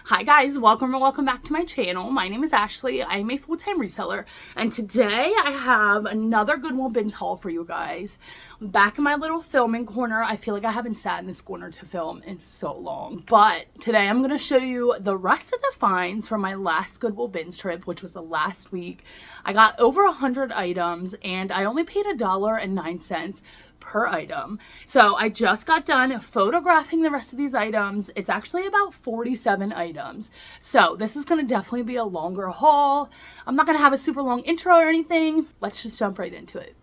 Hi guys, welcome back to my channel. My name is Ashley. I am a full-time reseller, and today I have another Goodwill bins haul for you guys. Back in my little filming corner. I feel like I haven't sat in this corner to film in so long, but today I'm going to show you the rest of the finds from my last Goodwill bins trip, which was the last week. I got over 100 items and I only paid $1.09 per item. So I just got done photographing the rest of these items. It's actually about 47 items. So this is going to definitely be a longer haul. I'm not going to have a super long intro or anything. Let's just jump right into it.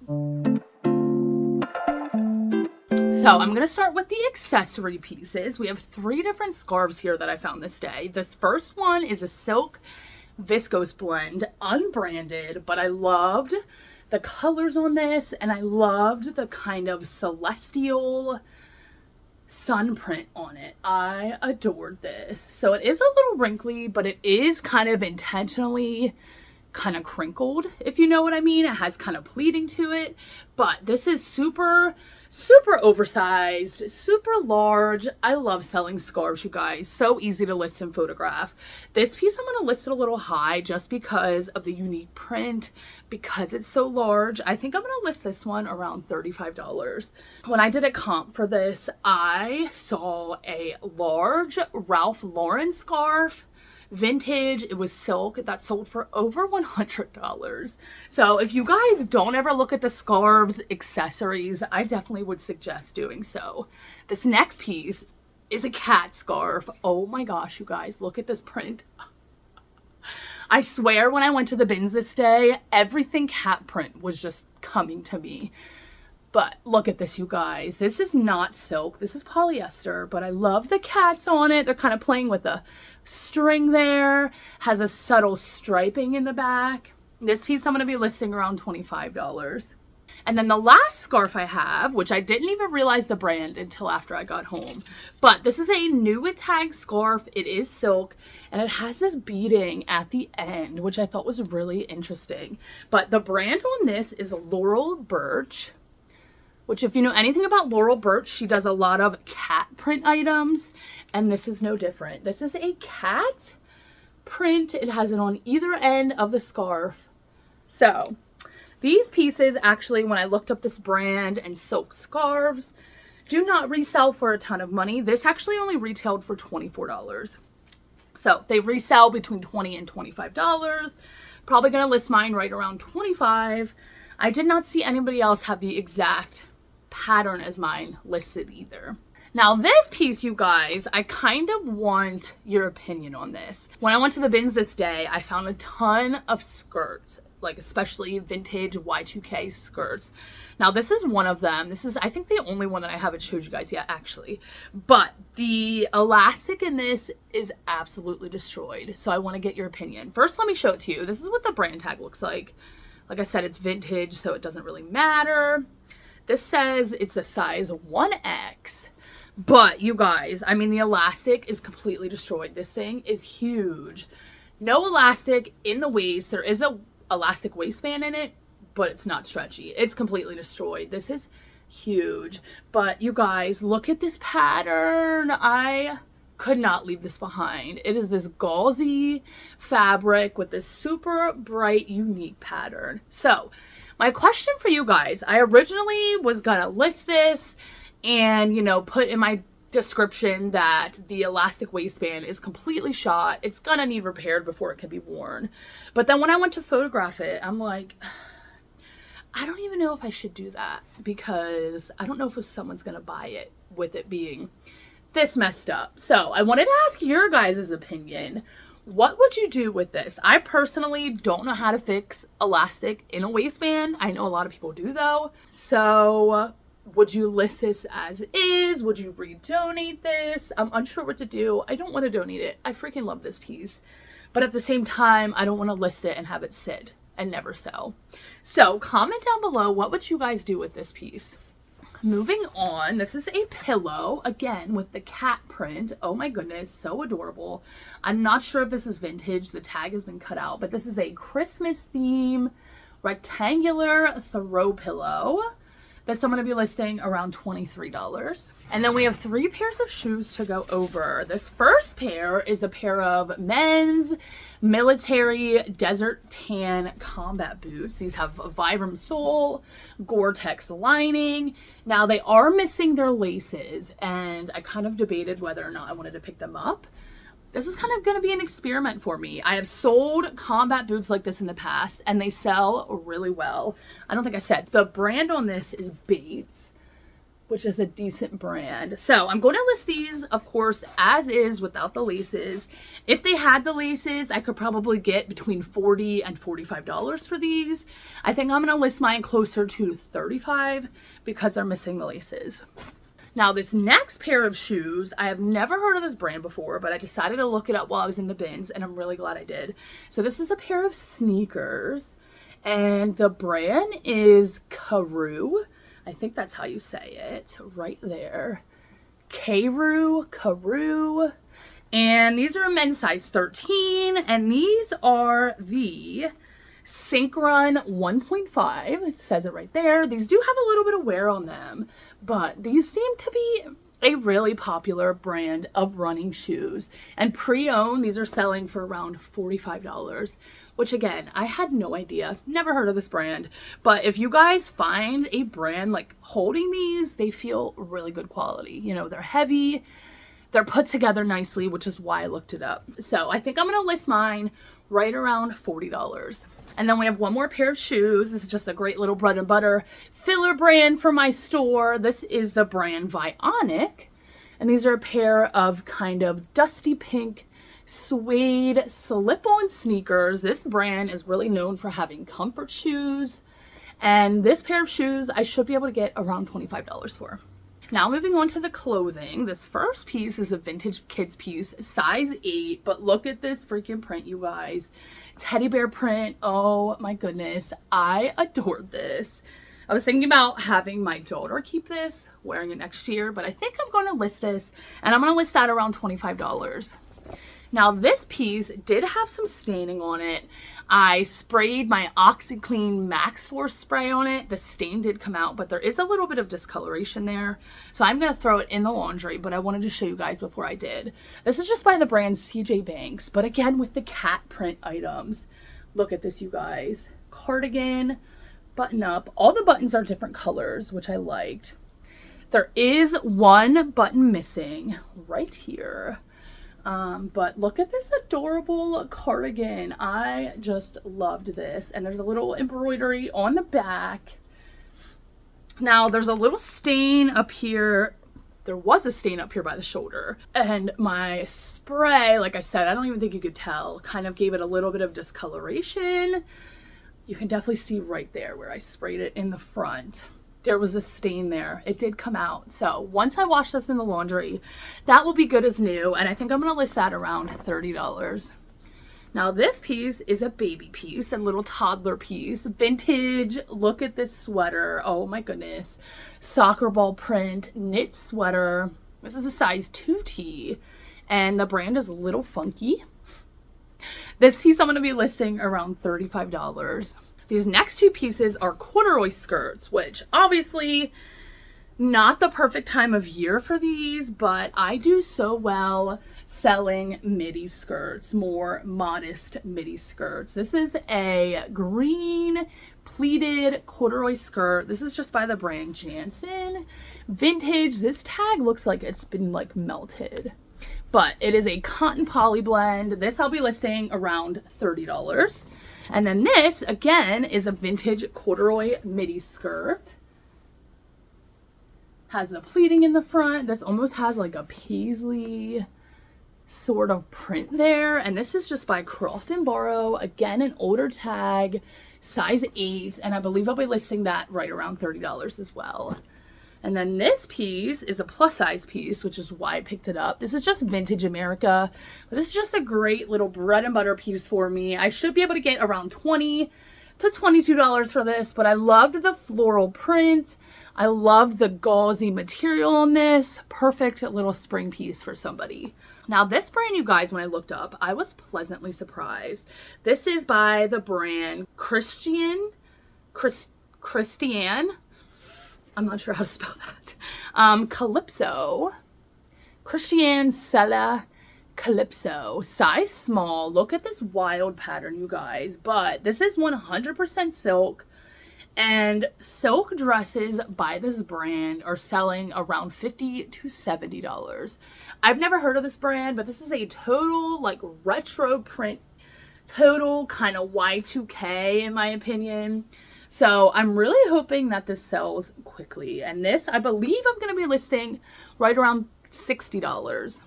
So I'm going to start with the accessory pieces. We have 3 different scarves here that I found this day. This first one is a silk viscose blend, unbranded, but I loved the colors on this, and I loved the kind of celestial sun print on it. I adored this. So it is a little wrinkly, but it is kind of intentionally kind of crinkled, if you know what I mean. It has kind of pleating to it, but this is super oversized, super large. I love selling scarves, you guys. So easy to list and photograph. This piece I'm going to list it a little high just because of the unique print, because it's so large. I think I'm going to list this one around $35. When I did a comp for this, I saw a large Ralph Lauren scarf, vintage. It was silk, that sold for over $100. So if you guys don't ever look at the scarves accessories, I definitely would suggest doing so. This next piece is a cat scarf. Oh my gosh, you guys, look at this print. I swear when I went to the bins this day, everything cat print was just coming to me. But look at this, you guys. This is not silk. This is polyester, but I love the cats on it. They're kind of playing with the string there. Has a subtle striping in the back. This piece I'm going to be listing around $25. And then the last scarf I have, which I didn't even realize the brand until after I got home. But this is a new with tag scarf. It is silk, and it has this beading at the end, which I thought was really interesting. But the brand on this is Laurel Birch, which if you know anything about Laurel Birch, she does a lot of cat print items, and this is no different. This is a cat print. It has it on either end of the scarf. So these pieces, actually, when I looked up this brand and silk scarves, do not resell for a ton of money. This actually only retailed for $24. So they resell between $20 and $25. Probably going to list mine right around $25. I did not see anybody else have the exact pattern as mine listed either. Now this piece, you guys, I kind of want your opinion on this. When I went to the bins this day, I found a ton of skirts, like especially vintage Y2K skirts. Now this is one of them. This is, I think, the only one that I haven't showed you guys yet, actually. But the elastic in this is absolutely destroyed. So I want to get your opinion. First, let me show it to you. This is what the brand tag looks like. Like I said, it's vintage, so it doesn't really matter. This says it's a size 1X. But you guys, I mean, the elastic is completely destroyed. This thing is huge. No elastic in the waist. There is a elastic waistband in it, but it's not stretchy. It's completely destroyed. This is huge. But you guys, look at this pattern. I could not leave this behind. It is this gauzy fabric with this super bright, unique pattern. So my question for you guys, I originally was gonna list this and, you know, put in my description that the elastic waistband is completely shot. It's gonna need repaired before it can be worn. But then when I went to photograph it, I'm like, I don't even know if I should do that, because I don't know if someone's gonna buy it with it being this messed up. So I wanted to ask your guys' opinion. What would you do with this? I personally don't know how to fix elastic in a waistband. I know a lot of people do though. So would you list this as is? Would you redonate this? I'm unsure what to do. I don't want to donate it. I freaking love this piece. But at the same time, I don't want to list it and have it sit and never sell. So comment down below, what would you guys do with this piece? Moving on, this is a pillow, again, with the cat print. Oh my goodness, so adorable. I'm not sure if this is vintage. The tag has been cut out, but this is a Christmas theme rectangular throw pillow. This I'm going to be listing around $23. And then we have 3 pairs of shoes to go over. This first pair is a pair of men's military desert tan combat boots. These have a Vibram sole, Gore-Tex lining. Now they are missing their laces, and I kind of debated whether or not I wanted to pick them up. This is kind of going to be an experiment for me. I have sold combat boots like this in the past, and they sell really well. I don't think I said. The brand on this is Bates, which is a decent brand. So I'm going to list these, of course, as is without the laces. If they had the laces, I could probably get between $40 and $45 for these. I think I'm going to list mine closer to $35 because they're missing the laces. Now, this next pair of shoes, I have never heard of this brand before, but I decided to look it up while I was in the bins, and I'm really glad I did. So this is a pair of sneakers, and the brand is Karoo. I think that's how you say it, right there. Karoo. And these are a men's size 13, and these are the Synchron 1.5. It says it right there. These do have a little bit of wear on them, but these seem to be a really popular brand of running shoes. And pre-owned, these are selling for around $45, which again, I had no idea. Never heard of this brand. But if you guys find a brand like holding these, they feel really good quality. You know, they're heavy, they're put together nicely, which is why I looked it up. So I think I'm going to list mine right around $40. And then we have one more pair of shoes. This is just a great little bread and butter filler brand for my store. This is the brand Vionic. And these are a pair of kind of dusty pink suede slip-on sneakers. This brand is really known for having comfort shoes. And this pair of shoes I should be able to get around $25 for. Now moving on to the clothing. This first piece is a vintage kids piece, size 8, but look at this freaking print, you guys. Teddy bear print. Oh my goodness. I adored this. I was thinking about having my daughter keep this, wearing it next year, but I think I'm going to list this, and I'm going to list that around $25. Now this piece did have some staining on it. I sprayed my OxiClean Max Force spray on it. The stain did come out, but there is a little bit of discoloration there. So I'm going to throw it in the laundry, but I wanted to show you guys before I did. This is just by the brand CJ Banks, but again with the cat print items. Look at this, you guys. Cardigan, button up. All the buttons are different colors, which I liked. There is one button missing right here. But look at this adorable cardigan. I just loved this. And there's a little embroidery on the back. Now there's a little stain up here. There was a stain up here by the shoulder. And my spray, like I said, I don't even think you could tell, kind of gave it a little bit of discoloration. You can definitely see right there where I sprayed it in the front. There was a stain there. It did come out. So once I wash this in the laundry, that will be good as new. And I think I'm going to list that around $30. Now this piece is a baby piece, a little toddler piece, vintage. Look at this sweater. Oh my goodness. Soccer ball print, knit sweater. This is a size 2T, and the brand is Little Funky. This piece I'm going to be listing around $35. These next 2 pieces are corduroy skirts, which obviously not the perfect time of year for these, but I do so well selling midi skirts, more modest midi skirts. This is a green pleated corduroy skirt. This is just by the brand Jansen. Vintage. This tag looks like it's been like melted, but it is a cotton poly blend. This I'll be listing around $30. And then this, again, is a vintage corduroy midi skirt. Has the pleating in the front. This almost has like a paisley sort of print there. And this is just by Croft & Barrow. Again, an older tag, size 8. And I believe I'll be listing that right around $30 as well. And then this piece is a plus size piece, which is why I picked it up. This is just Vintage America. This is just a great little bread and butter piece for me. I should be able to get around $20 to $22 for this, but I loved the floral print. I loved the gauzy material on this. Perfect little spring piece for somebody. Now this brand, you guys, when I looked up, I was pleasantly surprised. This is by the brand Christian. I'm not sure how to spell that. Calypso. Christian Sella Calypso. Size small. Look at this wild pattern, you guys. But this is 100% silk. And silk dresses by this brand are selling around $50 to $70. I've never heard of this brand, but this is a total like retro print, total kind of Y2K in my opinion. So I'm really hoping that this sells quickly. And this, I believe I'm going to be listing right around $60.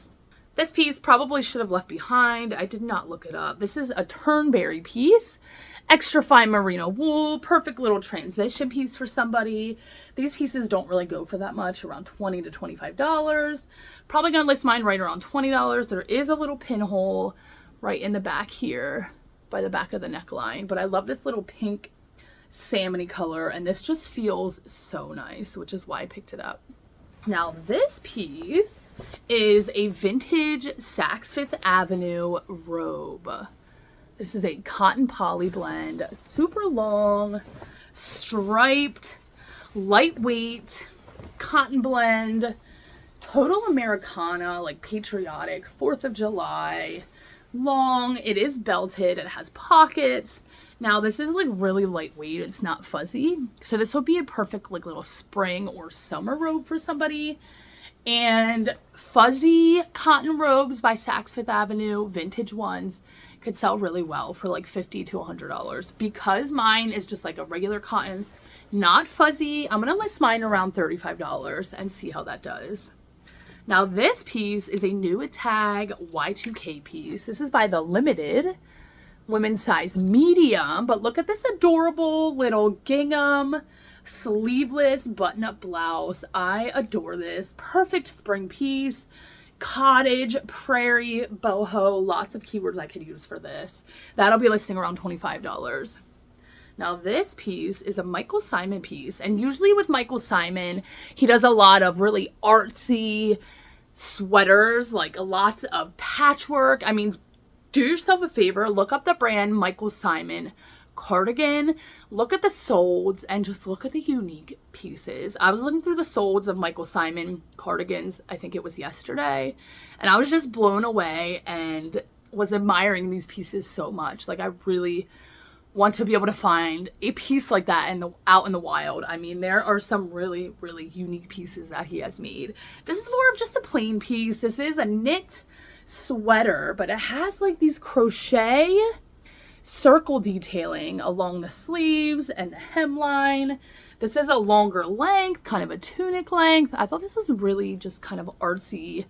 This piece probably should have left behind. I did not look it up. This is a Turnberry piece. Extra fine merino wool. Perfect little transition piece for somebody. These pieces don't really go for that much, around $20 to $25. Probably going to list mine right around $20. There is a little pinhole right in the back here by the back of the neckline. But I love this little pink salmony color. And this just feels so nice, which is why I picked it up. Now this piece is a vintage Saks Fifth Avenue robe. This is a cotton poly blend, super long, striped, lightweight, cotton blend, total Americana, like patriotic, 4th of July, long. It is belted, it has pockets. Now this is like really lightweight, it's not fuzzy. So this would be a perfect like little spring or summer robe for somebody. And fuzzy cotton robes by Saks Fifth Avenue, vintage ones, could sell really well for like $50 to $100. Because mine is just like a regular cotton, not fuzzy, I'm gonna list mine around $35 and see how that does. Now this piece is a new tag Y2K piece. This is by the Limited, women's size medium, but look at this adorable little gingham sleeveless button-up blouse. I adore this. Perfect spring piece. Cottage, prairie, boho, lots of keywords I could use for this. That'll be listing around $25. Now this piece is a Michael Simon piece, and usually with Michael Simon, he does a lot of really artsy sweaters, like lots of patchwork. I mean, do yourself a favor, look up the brand Michael Simon cardigan, look at the solds, and just look at the unique pieces. I was looking through the solds of Michael Simon cardigans, I think it was yesterday, and I was just blown away and was admiring these pieces so much. Like, I really want to be able to find a piece like that out in the wild. I mean, there are some really, really unique pieces that he has made. This is more of just a plain piece. This is a knit sweater, but it has like these crochet circle detailing along the sleeves and the hemline. This is a longer length, kind of a tunic length. I thought this was really just kind of artsy,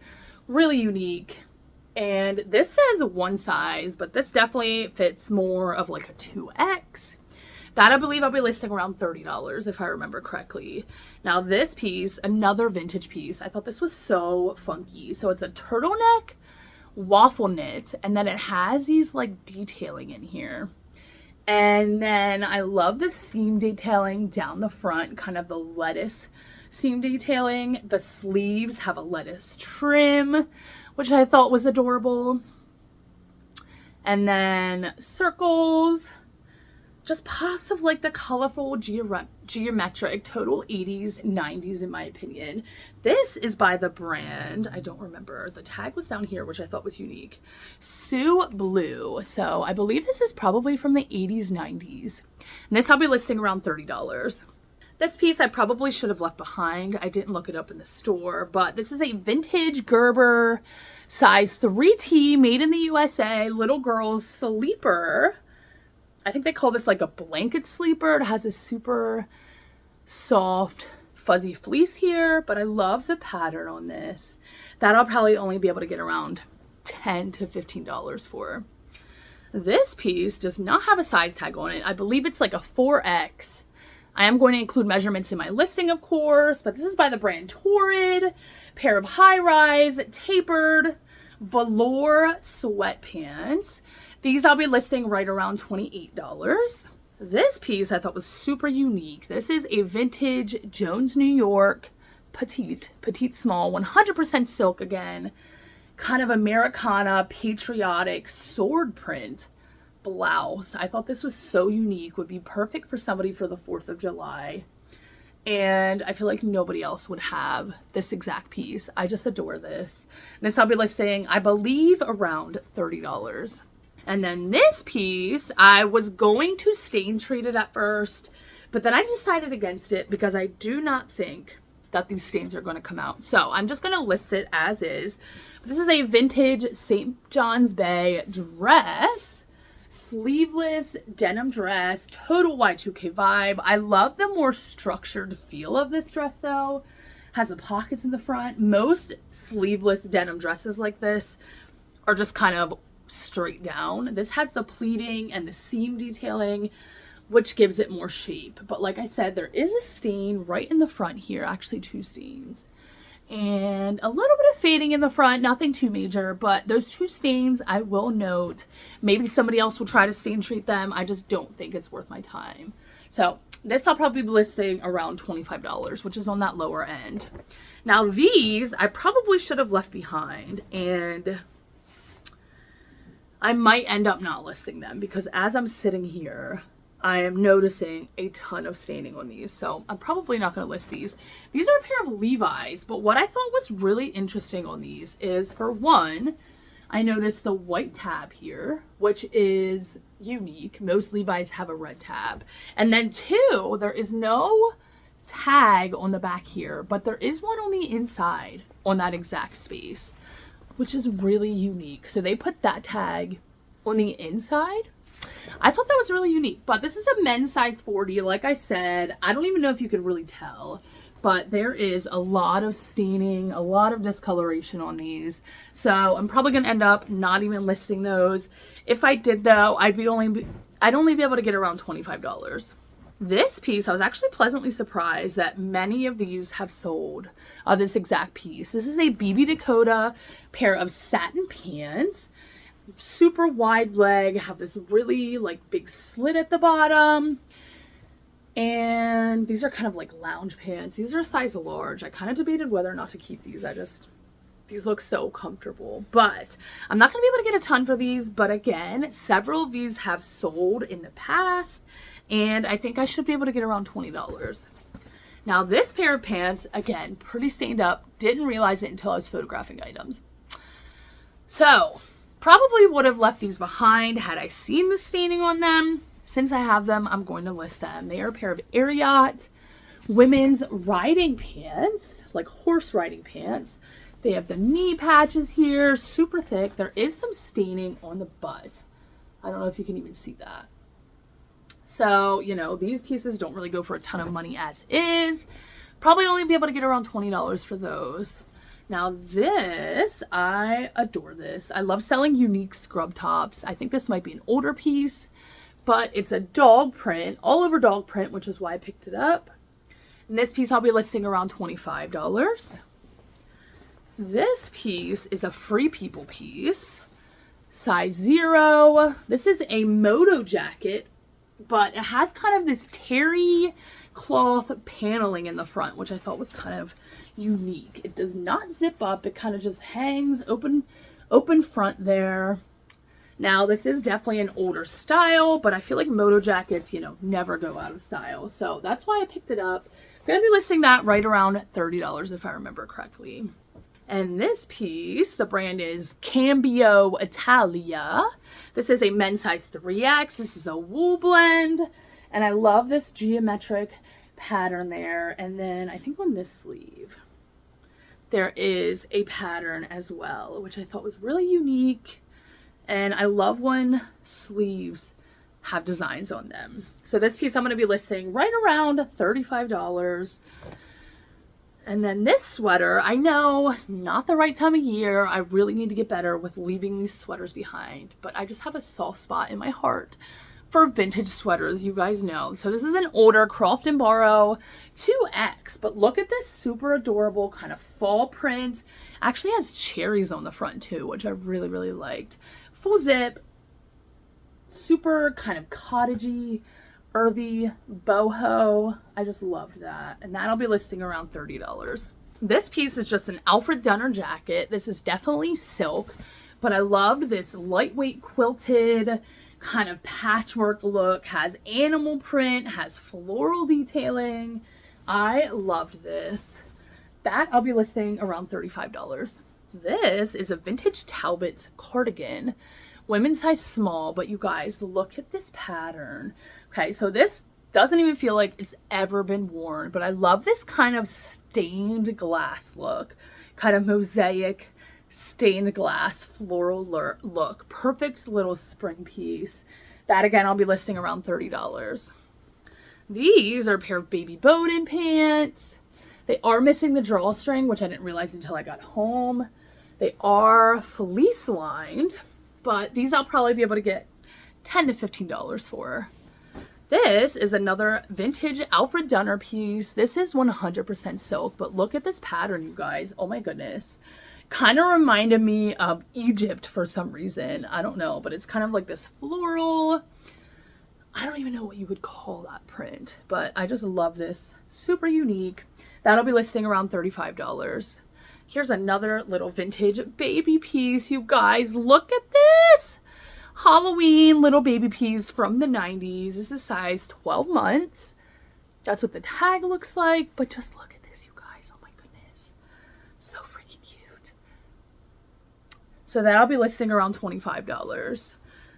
really unique. And this says one size, but this definitely fits more of like a 2X. That I believe I'll be listing around $30 if I remember correctly. Now this piece, another vintage piece. I thought this was so funky. So it's a turtleneck waffle knit, and then it has these like detailing in here. And then I love the seam detailing down the front, kind of the lettuce seam detailing. The sleeves have a lettuce trim, which I thought was adorable. And then circles, just pops of like the colorful geometric, total 80s, 90s in my opinion. This is by the brand, I don't remember, the tag was down here, which I thought was unique, Sue Blue. So I believe this is probably from the 80s, 90s. And this I'll be listing around $30. This piece I probably should have left behind. I didn't look it up in the store, but this is a vintage Gerber size 3T made in the USA, little girl's sleeper. I think they call this like a blanket sleeper. It has a super soft, fuzzy fleece here, but I love the pattern on this. That I'll probably only be able to get around $10 to $15 for. This piece does not have a size tag on it. I believe it's like a 4X. I am going to include measurements in my listing, of course, but this is by the brand Torrid. Pair of high-rise, tapered, velour sweatpants. These I'll be listing right around $28. This piece I thought was super unique. This is a vintage Jones, New York, petite small, 100% silk again, kind of Americana, patriotic sword print blouse. I thought this was so unique, would be perfect for somebody for the 4th of July. And I feel like nobody else would have this exact piece. I just adore this. This I'll be listing, I believe, around $30. And then this piece, I was going to stain treat it at first, but then I decided against it because I do not think that these stains are going to come out. So I'm just going to list it as is. This is a vintage St. John's Bay dress. Sleeveless denim dress, total Y2K vibe. I love the more structured feel of this dress though. Has the pockets in the front. Most sleeveless denim dresses like this are just kind of straight down. This has the pleating and the seam detailing, which gives it more shape. But like I said, there is a stain right in the front here, actually 2 stains. And a little bit of fading in the front, nothing too major, but those 2 stains, I will note, maybe somebody else will try to stain treat them. I just don't think it's worth my time. So this I'll probably be listing around $25, which is on that lower end. Now these, I probably should have left behind, and I might end up not listing them because as I'm sitting here, I am noticing a ton of staining on these, so I'm probably not going to list these. These are a pair of Levi's, but what I thought was really interesting on these is, for one, I noticed the white tab here, which is unique. Most Levi's have a red tab. And then 2, there is no tag on the back here, but there is one on the inside on that exact space, which is really unique. So they put that tag on the inside. I thought that was really unique, but this is a men's size 40. Like I said, I don't even know if you could really tell, but there is a lot of staining, a lot of discoloration on these. So I'm probably going to end up not even listing those. If I did though, I'd only be able to get around $25. This piece, I was actually pleasantly surprised that many of these have sold this exact piece. This is a BB Dakota pair of satin pants. Super wide leg, have this really like big slit at the bottom, and these are kind of like lounge pants. These are a size large. I kind of debated whether or not to keep these. These look so comfortable, but I'm not going to be able to get a ton for these. But again, several of these have sold in the past, and I think I should be able to get around $20. Now this pair of pants, again, pretty stained up. Didn't realize it until I was photographing items. So probably would have left these behind had I seen the staining on them. Since I have them, I'm going to list them. They are a pair of Ariat women's riding pants, like horse riding pants. They have the knee patches here, super thick. There is some staining on the butt. I don't know if you can even see that. So, you know, these pieces don't really go for a ton of money as is. Probably only be able to get around $20 for those. Now this, I adore this. I love selling unique scrub tops. I think this might be an older piece, but it's a dog print, all over dog print, which is why I picked it up. And this piece I'll be listing around $25. This piece is a Free People piece, size 0. This is a moto jacket, but it has kind of this terry cloth paneling in the front, which I thought was kind of unique. It does not zip up. It kind of just hangs open front there. Now this is definitely an older style, but I feel like moto jackets, you know, never go out of style. So that's why I picked it up. I'm going to be listing that right around $30 if I remember correctly. And this piece, the brand is Cambio Italia. This is a men's size 3X. This is a wool blend. And I love this geometric pattern there. And then I think on this sleeve, there is a pattern as well, which I thought was really unique. And I love when sleeves have designs on them. So this piece I'm going to be listing right around $35. And then this sweater, I know, not the right time of year. I really need to get better with leaving these sweaters behind. But I just have a soft spot in my heart for vintage sweaters, you guys know. So this is an older Croft & Barrow 2X. But look at this super adorable kind of fall print. Actually has cherries on the front too, which I really, really liked. Full zip, super kind of cottagey, earthy boho. I just loved that. And that I'll be listing around $30. This piece is just an Alfred Dunner jacket. This is definitely silk, but I loved this lightweight quilted kind of patchwork look. Has animal print, has floral detailing. I loved this. That I'll be listing around $35. This is a vintage Talbot's cardigan. Women's size small, but you guys, look at this pattern. Okay, so this doesn't even feel like it's ever been worn, but I love this kind of stained glass look. Kind of mosaic stained glass floral look. Perfect little spring piece. That again, I'll be listing around $30. These are a pair of baby Bowden pants. They are missing the drawstring, which I didn't realize until I got home. They are fleece lined, but these I'll probably be able to get $10 to $15 for. This is another vintage Alfred Dunner piece. This is 100% silk, but look at this pattern, you guys. Oh my goodness. Kind of reminded me of Egypt for some reason. I don't know, but it's kind of like this floral. I don't even know what you would call that print, but I just love this. Super unique. That'll be listing around $35. Here's another little vintage baby piece, you guys. Look at this. Halloween little baby piece from the 90s. This is size 12 months. That's what the tag looks like, but just look at this, you guys. Oh my goodness. So freaking cute. So that'll be listing around $25.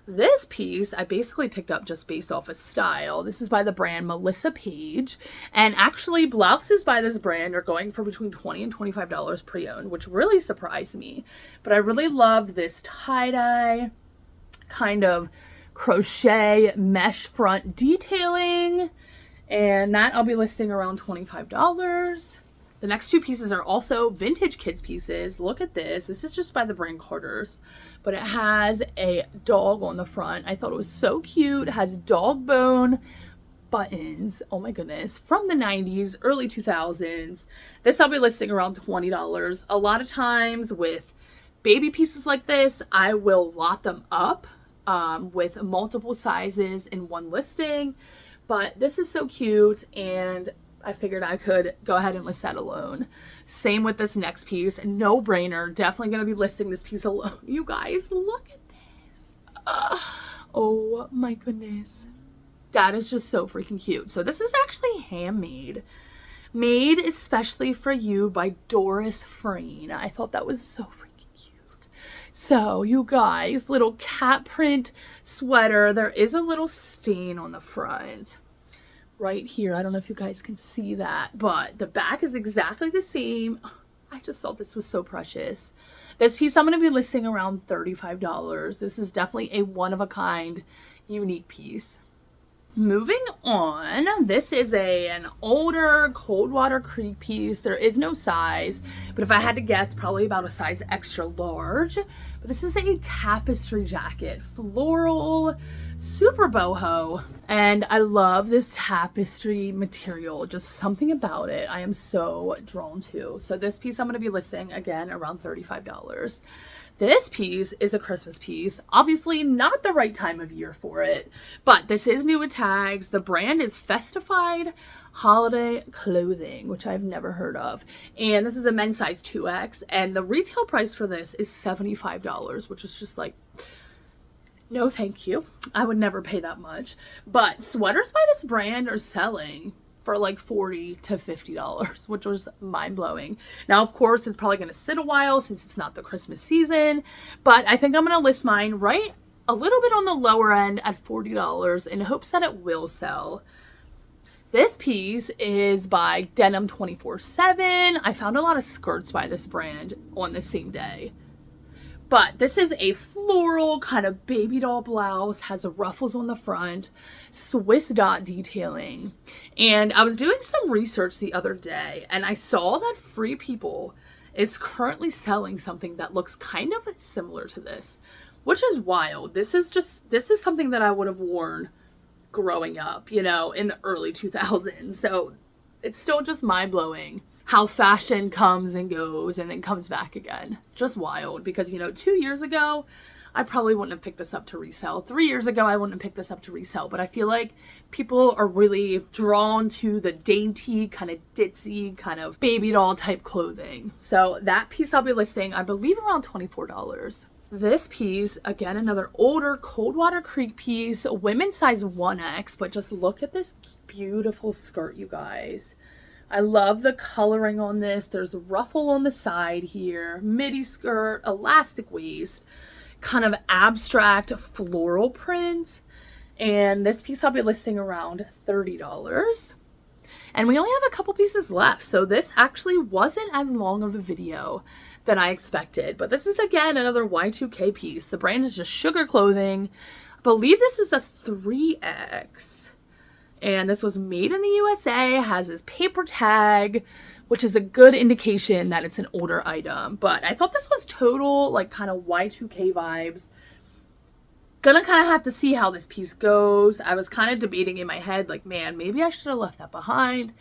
This piece I basically picked up just based off of style. This is by the brand Melissa Page. And actually blouses by this brand are going for between $20 and $25 pre-owned, which really surprised me. But I really loved this tie-dye kind of crochet mesh front detailing. And that I'll be listing around $25. The next two pieces are also vintage kids pieces. Look at this. This is just by the brand Carter's, but it has a dog on the front. I thought it was so cute. It has dog bone buttons. Oh my goodness. From the 90s, early 2000s. This I'll be listing around $20. A lot of times with baby pieces like this, I will lot them up with multiple sizes in one listing, but this is so cute and I figured I could go ahead and list that alone. Same with this next piece. No brainer. Definitely going to be listing this piece alone. You guys, look at this. Oh my goodness. That is just so freaking cute. So this is actually handmade. Made especially for you by Doris Frayne. I thought that was so freaking cute. So you guys, little cat print sweater. There is a little stain on the front. Right here. I don't know if you guys can see that, but the back is exactly the same. I just thought this was so precious. This piece I'm going to be listing around $35. This is definitely a one-of-a-kind, unique piece. Moving on, this is an older Coldwater Creek piece. There is no size, but if I had to guess, probably about a size extra large. But this is a tapestry jacket, floral, super boho, and I love this tapestry material. Just something about it I am so drawn to. So this piece I'm going to be listing again around $35. This piece is a Christmas piece. Obviously not the right time of year for it, but this is new with tags. The brand is Festified Holiday Clothing, which I've never heard of. And this is a men's size 2X. And the retail price for this is $75, which is just like, no thank you. I would never pay that much. But sweaters by this brand are selling for like $40 to $50, which was mind-blowing. Now, of course, it's probably going to sit a while since it's not the Christmas season, but I think I'm going to list mine right a little bit on the lower end at $40 in hopes that it will sell. This piece is by Denim 24/7. I found a lot of skirts by this brand on the same day. But this is a floral kind of baby doll blouse, has ruffles on the front, Swiss dot detailing. And I was doing some research the other day and I saw that Free People is currently selling something that looks kind of similar to this, which is wild. This is something that I would have worn growing up, you know, in the early 2000s. So it's still just mind-blowing how fashion comes and goes and then comes back again. Just wild, because, you know, 2 years ago, I probably wouldn't have picked this up to resell. 3 years ago, I wouldn't have picked this up to resell. But I feel like people are really drawn to the dainty, kind of ditzy, kind of baby doll type clothing. So that piece I'll be listing, I believe, around $24. This piece, again, another older Coldwater Creek piece, women's size 1X, but just look at this beautiful skirt, you guys. I love the coloring on this. There's a ruffle on the side here, midi skirt, elastic waist, kind of abstract floral print. And this piece I'll be listing around $30. And we only have a couple pieces left, so this actually wasn't as long of a video than I expected. But this is, again, another Y2K piece. The brand is just Sugar Clothing. I believe this is a 3X. And this was made in the USA, has this paper tag, which is a good indication that it's an older item. But I thought this was total, like, kind of Y2K vibes. Gonna kind of have to see how this piece goes. I was kind of debating in my head, like, man, maybe I should have left that behind.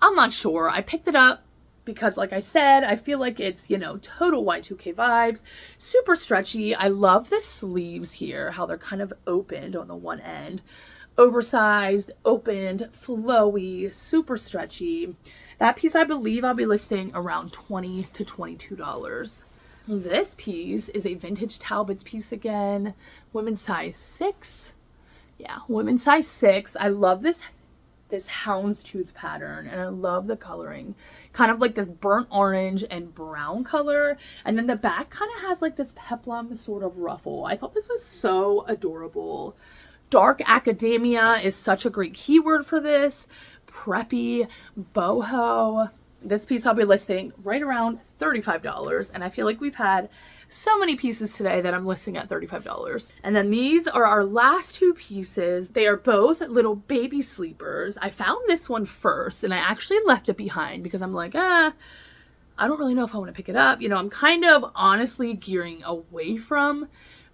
I'm not sure. I picked it up because, like I said, I feel like it's, you know, total Y2K vibes. Super stretchy. I love the sleeves here, how they're kind of opened on the one end. Oversized, opened, flowy, super stretchy. That piece, I believe I'll be listing around $20 to $22. This piece is a vintage Talbot's piece again. Women's size 6. Yeah, women's size 6. I love this houndstooth pattern, and I love the coloring. Kind of like this burnt orange and brown color. And then the back kind of has like this peplum sort of ruffle. I thought this was so adorable. Dark academia is such a great keyword for this. Preppy, boho. This piece I'll be listing right around $35, and I feel like we've had so many pieces today that I'm listing at $35. And then these are our last two pieces. They are both little baby sleepers. I found this one first, and I actually left it behind because I'm like, I don't really know if I want to pick it up. You know, I'm kind of honestly gearing away from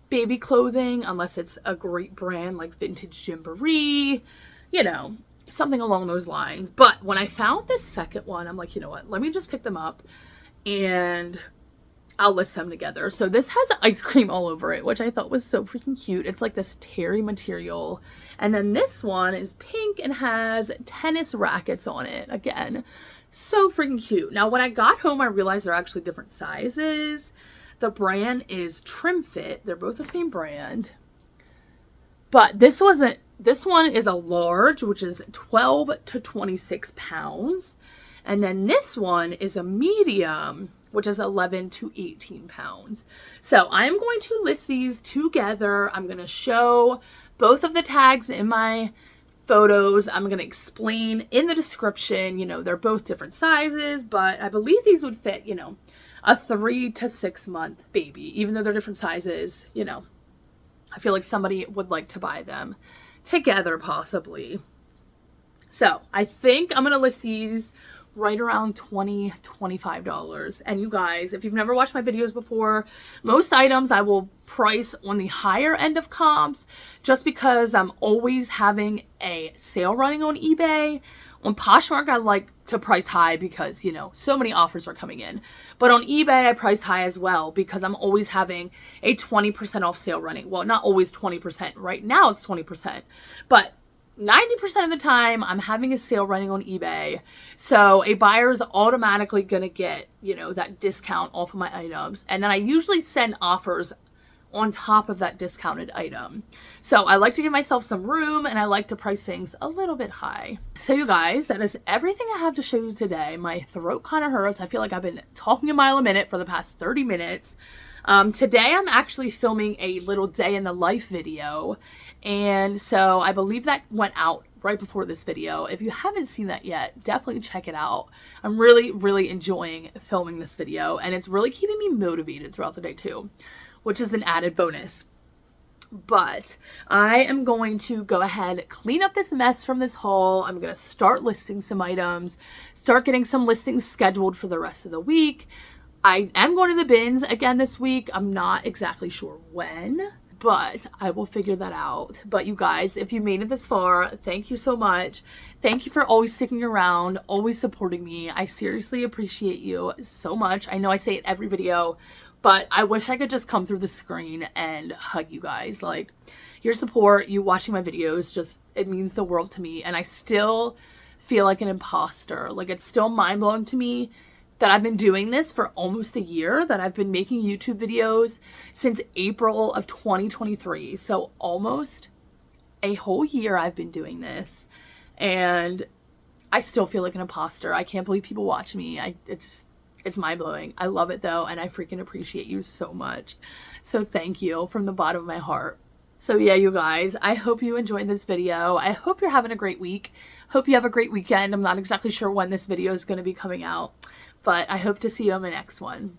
baby clothing unless it's a great brand like Vintage Gymboree, you know, something along those lines. But when I found this second one, I'm like, you know what, let me just pick them up and I'll list them together. So this has ice cream all over it, which I thought was so freaking cute. It's like this terry material. And then this one is pink and has tennis rackets on it. Again, so freaking cute. Now, when I got home, I realized they're actually different sizes. The brand is Trim Fit. They're both the same brand. But this one is a large, which is 12 to 26 pounds. And then this one is a medium, which is 11 to 18 pounds. So I'm going to list these together. I'm going to show both of the tags in my photos. I'm going to explain in the description, you know, they're both different sizes, but I believe these would fit, you know, a 3 to 6 month baby, even though they're different sizes, you know. I feel like somebody would like to buy them together, possibly. So I think I'm going to list these right around $20, $25. And you guys, if you've never watched my videos before, most items I will price on the higher end of comps just because I'm always having a sale running on eBay. On Poshmark, I like to price high because, you know, so many offers are coming in. But on eBay, I price high as well because I'm always having a 20% off sale running. Well, not always 20%. Right now, it's 20%. But 90% of the time, I'm having a sale running on eBay. So a buyer's automatically going to get, you know, that discount off of my items. And then I usually send offers on top of that discounted item. So I like to give myself some room, and I like to price things a little bit high. So you guys, that is everything I have to show you today. My throat kind of hurts. I feel like I've been talking a mile a minute for the past 30 minutes. Today I'm actually filming a little day in the life video. And so I believe that went out right before this video. If you haven't seen that yet, definitely check it out. I'm really, really enjoying filming this video, and it's really keeping me motivated throughout the day too, which is an added bonus. But I am going to go ahead, clean up this mess from this haul. I'm going to start listing some items, start getting some listings scheduled for the rest of the week. I am going to the bins again this week. I'm not exactly sure when, but I will figure that out. But you guys, if you made it this far, thank you so much. Thank you for always sticking around, always supporting me. I seriously appreciate you so much. I know I say it every video, but I wish I could just come through the screen and hug you guys. Like, your support, you watching my videos, just, it means the world to me. And I still feel like an imposter. Like, it's still mind-blowing to me that I've been doing this for almost a year, that I've been making YouTube videos since April of 2023. So almost a whole year I've been doing this. And I still feel like an imposter. I can't believe people watch me. It's mind-blowing. I love it though, and I freaking appreciate you so much. So thank you from the bottom of my heart. So yeah, you guys, I hope you enjoyed this video. I hope you're having a great week. Hope you have a great weekend. I'm not exactly sure when this video is going to be coming out, but I hope to see you on my next one.